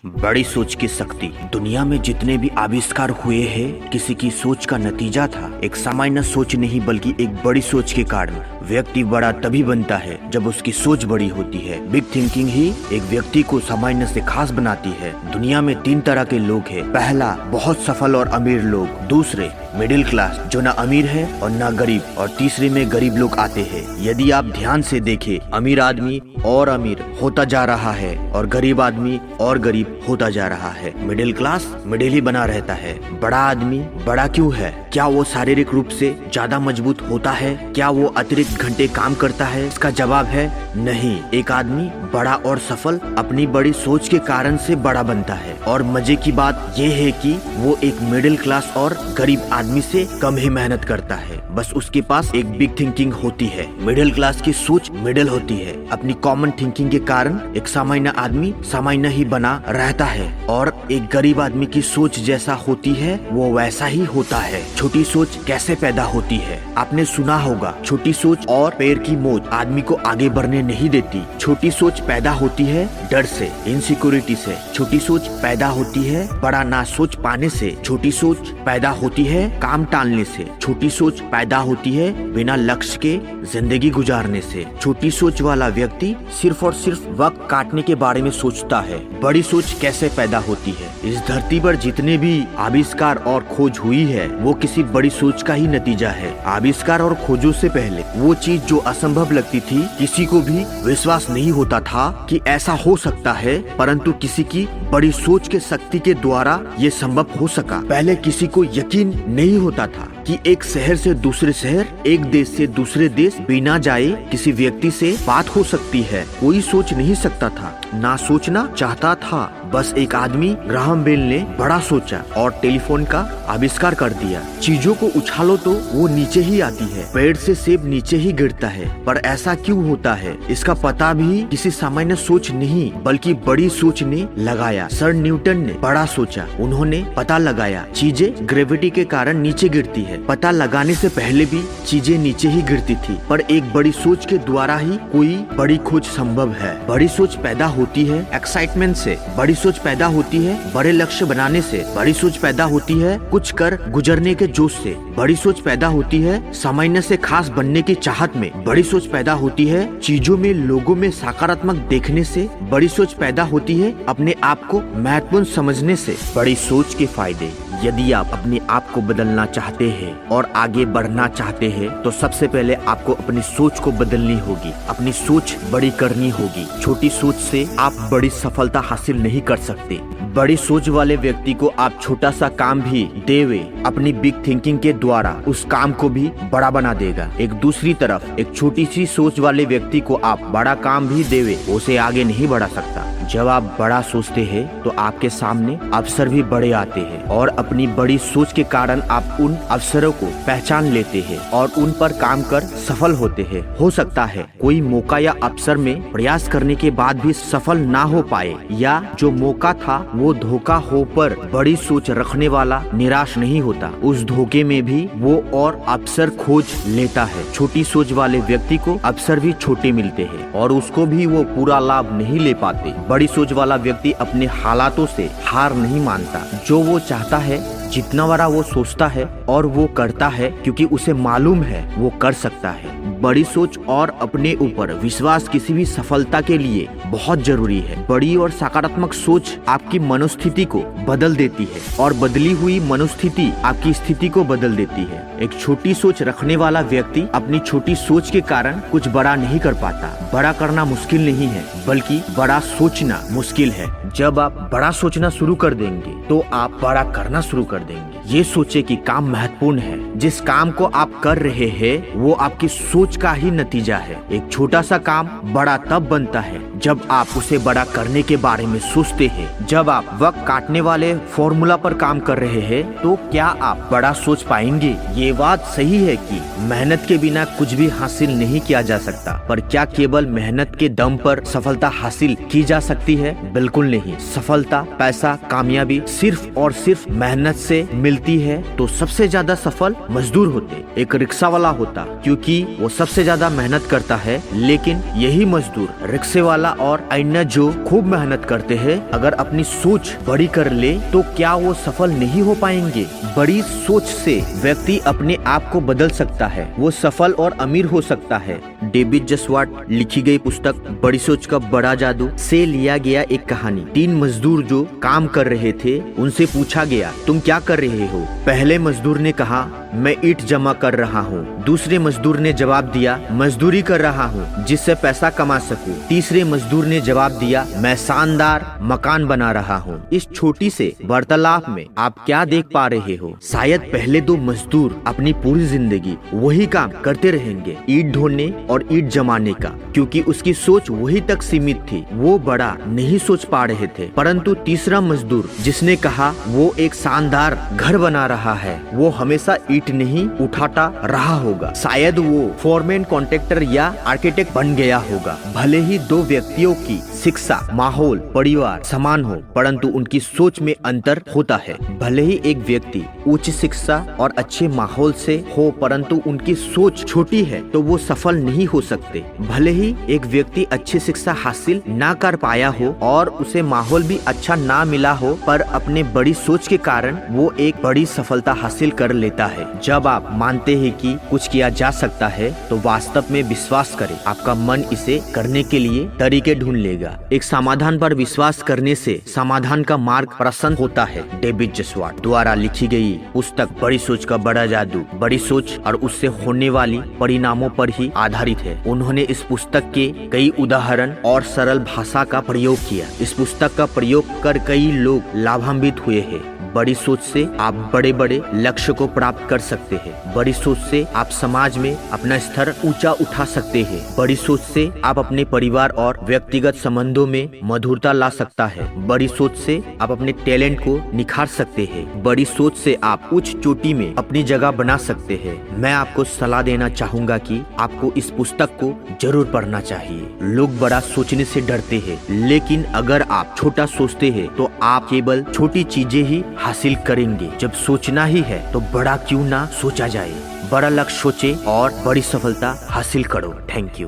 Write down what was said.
बड़ी सोच की शक्ति। दुनिया में जितने भी आविष्कार हुए हैं किसी की सोच का नतीजा था। एक सामान्य सोच नहीं बल्कि एक बड़ी सोच के कारण व्यक्ति बड़ा तभी बनता है जब उसकी सोच बड़ी होती है। बिग थिंकिंग ही एक व्यक्ति को सामान्य से खास बनाती है। दुनिया में 3 तरह के लोग हैं। पहला, बहुत सफल और अमीर लोग। दूसरे, मिडिल क्लास जो ना अमीर है और ना गरीब। और तीसरे में गरीब लोग आते हैं। यदि आप ध्यान से देखें, अमीर आदमी और अमीर होता जा रहा है और गरीब आदमी और गरीब होता जा रहा है। मिडिल क्लास मिडिल ही बना रहता है। बड़ा आदमी बड़ा क्यों है? क्या वो शारीरिक रूप से ज्यादा मजबूत होता है? क्या वो अतिरिक्त घंटे काम करता है? इसका जवाब है नहीं। एक आदमी बड़ा और सफल अपनी बड़ी सोच के कारण से बड़ा बनता है। और मजे की बात ये है कि वो एक मिडिल क्लास और गरीब आदमी से कम ही मेहनत करता है। बस उसके पास एक बिग थिंकिंग होती है। मिडिल क्लास की सोच मिडिल होती है। अपनी कॉमन थिंकिंग के कारण एक सामान्य आदमी सामान्य ही बना रहता है और एक गरीब आदमी की सोच जैसा होती है वो वैसा ही होता है। छोटी सोच कैसे पैदा होती है? आपने सुना होगा, छोटी सोच और पैर की मोच आदमी को आगे बढ़ने नहीं देती। छोटी सोच पैदा होती है डर से, इनसिक्योरिटी से। छोटी सोच पैदा होती है बड़ा ना सोच पाने से। छोटी सोच पैदा होती है काम टालने से। छोटी सोच पैदा होती है बिना लक्ष्य के जिंदगी गुजारने से। छोटी सोच वाला व्यक्ति सिर्फ और सिर्फ वक्त काटने के बारे में सोचता है। बड़ी सोच कैसे पैदा होती है? इस धरती पर जितने भी आविष्कार और खोज हुई है वो किसी बड़ी सोच का ही नतीजा है। आविष्कार और खोजों से पहले वो चीज जो असंभव लगती थी, किसी को भी विश्वास नहीं होता था कि ऐसा हो सकता है, परंतु किसी की बड़ी सोच के शक्ति के द्वारा ये संभव हो सका। पहले किसी को यकीन नहीं होता था कि एक शहर से दूसरे शहर, एक देश से दूसरे देश बिना जाए किसी व्यक्ति से बात हो सकती है। कोई सोच नहीं सकता था, ना सोचना चाहता था। बस एक आदमी ग्राहम बेल ने बड़ा सोचा और टेलीफोन का आविष्कार कर दिया। चीजों को उछालो तो वो नीचे ही आती है। पेड़ से सेब नीचे ही गिरता है। पर ऐसा क्यों होता है? इसका पता भी किसी सामान्य सोच नहीं बल्कि बड़ी सोच ने लगाया। सर न्यूटन ने बड़ा सोचा। उन्होंने पता लगाया चीजें ग्रेविटी के कारण नीचे गिरती है। पता लगाने से पहले भी चीजें नीचे ही गिरती थी, पर एक बड़ी सोच के द्वारा ही कोई बड़ी खोज संभव है। बड़ी सोच पैदा होती है एक्साइटमेंट से। बड़ी सोच पैदा होती है बड़े लक्ष्य बनाने से। बड़ी सोच पैदा होती है कुछ कर गुजरने के जोश से। बड़ी सोच पैदा होती है सामान्य से खास बनने की चाहत में। बड़ी सोच पैदा होती है चीजों में लोगों में सकारात्मक देखने से। बड़ी सोच पैदा होती है अपने आप को महत्वपूर्ण समझने से। बड़ी सोच के फायदे। यदि आप अपने आप को बदलना चाहते हैं और आगे बढ़ना चाहते हैं तो सबसे पहले आपको अपनी सोच को बदलनी होगी। अपनी सोच बड़ी करनी होगी। छोटी सोच से आप बड़ी सफलता हासिल नहीं कर सकते। बड़ी सोच वाले व्यक्ति को आप छोटा सा काम भी देवे अपनी बिग थिंकिंग के द्वारा उस काम को भी बड़ा बना देगा। एक दूसरी तरफ एक छोटी सी सोच वाले व्यक्ति को आप बड़ा काम भी देवे, उसे आगे नहीं बढ़ा सकता। जब आप बड़ा सोचते हैं तो आपके सामने अवसर भी बड़े आते हैं और अपनी बड़ी सोच के कारण आप उन अवसरों को पहचान लेते हैं और उन पर काम कर सफल होते हैं। हो सकता है कोई मौका या अवसर में प्रयास करने के बाद भी सफल ना हो पाए, या जो मौका था वो धोखा हो, पर बड़ी सोच रखने वाला निराश नहीं होता। उस धोखे में भी वो और अवसर खोज लेता है। छोटी सोच वाले व्यक्ति को अवसर भी छोटे मिलते हैं और उसको भी वो पूरा लाभ नहीं ले पाते। बड़ी सोच वाला व्यक्ति अपने हालातों से हार नहीं मानता। जो वो चाहता है जितना बड़ा वो सोचता है और वो करता है क्योंकि उसे मालूम है वो कर सकता है। बड़ी सोच और अपने ऊपर विश्वास किसी भी सफलता के लिए बहुत जरूरी है। बड़ी और सकारात्मक सोच आपकी मनोस्थिति को बदल देती है और बदली हुई मनोस्थिति आपकी स्थिति को बदल देती है। एक छोटी सोच रखने वाला व्यक्ति अपनी छोटी सोच के कारण कुछ बड़ा नहीं कर पाता। बड़ा करना मुश्किल नहीं है बल्कि बड़ा सोचना मुश्किल है। जब आप बड़ा सोचना शुरू कर देंगे तो आप बड़ा करना शुरू कर देंगे। ये सोचे कि काम महत्वपूर्ण है। जिस काम को आप कर रहे हैं वो आपकी सोच का ही नतीजा है। एक छोटा सा काम बड़ा तब बनता है जब आप उसे बड़ा करने के बारे में सोचते हैं। जब आप वक्त काटने वाले फॉर्मूला पर काम कर रहे हैं तो क्या आप बड़ा सोच पाएंगे? ये बात सही है कि मेहनत के बिना कुछ भी हासिल नहीं किया जा सकता, पर क्या केवल मेहनत के दम पर सफलता हासिल की जा सकती है? बिल्कुल नहीं। सफलता, पैसा, कामयाबी सिर्फ और सिर्फ मेहनत से मिलती मिलती है तो सबसे ज्यादा सफल मजदूर होते, एक रिक्शा वाला होता, क्योंकि वो सबसे ज्यादा मेहनत करता है। लेकिन यही मजदूर रिक्शे वाला और अन्य जो खूब मेहनत करते हैं, अगर अपनी सोच बड़ी कर ले तो क्या वो सफल नहीं हो पाएंगे? बड़ी सोच से व्यक्ति अपने आप को बदल सकता है, वो सफल और अमीर हो सकता है। डेविड जसवाट लिखी गई पुस्तक बड़ी सोच का बड़ा जादू से लिया गया एक कहानी। 3 मजदूर जो काम कर रहे थे, उनसे पूछा गया, तुम क्या कर रहे हो? पहले मजदूर ने कहा, मैं ईंट जमा कर रहा हूँ। दूसरे मजदूर ने जवाब दिया, मजदूरी कर रहा हूँ जिससे पैसा कमा सकूं। तीसरे मजदूर ने जवाब दिया, मैं शानदार मकान बना रहा हूँ। इस छोटी से वार्तालाप में आप क्या देख पा रहे हो? शायद पहले 2 मजदूर अपनी पूरी जिंदगी वही काम करते रहेंगे, ईंट ढोने और ईंट जमाने का, क्योंकि उसकी सोच वही तक सीमित थी, वो बड़ा नहीं सोच पा रहे थे। परंतु तीसरा मजदूर जिसने कहा वो एक शानदार घर बना रहा है, वो हमेशा ईंट नहीं उठाता रहा होगा। शायद वो फोरमैन, कॉन्ट्रैक्टर या आर्किटेक्ट बन गया होगा। भले ही 2 व्यक्तियों की शिक्षा, माहौल, परिवार समान हो, परंतु उनकी सोच में अंतर होता है। भले ही एक व्यक्ति उच्च शिक्षा और अच्छे माहौल से हो, परंतु उनकी सोच छोटी है तो वो सफल नहीं हो सकते। भले ही एक व्यक्ति अच्छी शिक्षा हासिल ना कर पाया हो और उसे माहौल भी अच्छा ना मिला हो, पर अपने बड़ी सोच के कारण वो एक बड़ी सफलता हासिल कर लेता है। जब आप मानते हैं कि कुछ किया जा सकता है तो वास्तव में विश्वास करें, आपका मन इसे करने के लिए तरीके ढूंढ लेगा। एक समाधान पर विश्वास करने से समाधान का मार्ग प्रशस्त होता है। डेविड जसवाट द्वारा लिखी गई पुस्तक बड़ी सोच का बड़ा जादू, बड़ी सोच और उससे होने वाली परिणामों पर ही आधारित है। उन्होंने इस पुस्तक के कई उदाहरण और सरल भाषा का प्रयोग किया। इस पुस्तक का प्रयोग कर कई लोग लाभान्वित हुए हैं। बड़ी सोच से आप बड़े बड़े लक्ष्य को प्राप्त कर सकते हैं। बड़ी सोच से आप समाज में अपना स्तर ऊंचा उठा सकते हैं। बड़ी सोच से आप अपने परिवार और व्यक्तिगत संबंधों में मधुरता ला सकता है। बड़ी सोच से आप अपने टैलेंट को निखार सकते हैं। बड़ी सोच से आप उच्च चोटी में अपनी जगह बना सकते हैं। मैं आपको सलाह देना चाहूंगा कि आपको इस पुस्तक को जरूर पढ़ना चाहिए। लोग बड़ा सोचने से डरते हैं, लेकिन अगर आप छोटा सोचते हैं तो आप केवल छोटी चीजें ही हासिल करेंगे। जब सोचना ही है तो बड़ा क्यों ना सोचा जाए। बड़ा लक्ष्य सोचे और बड़ी सफलता हासिल करो। Thank you.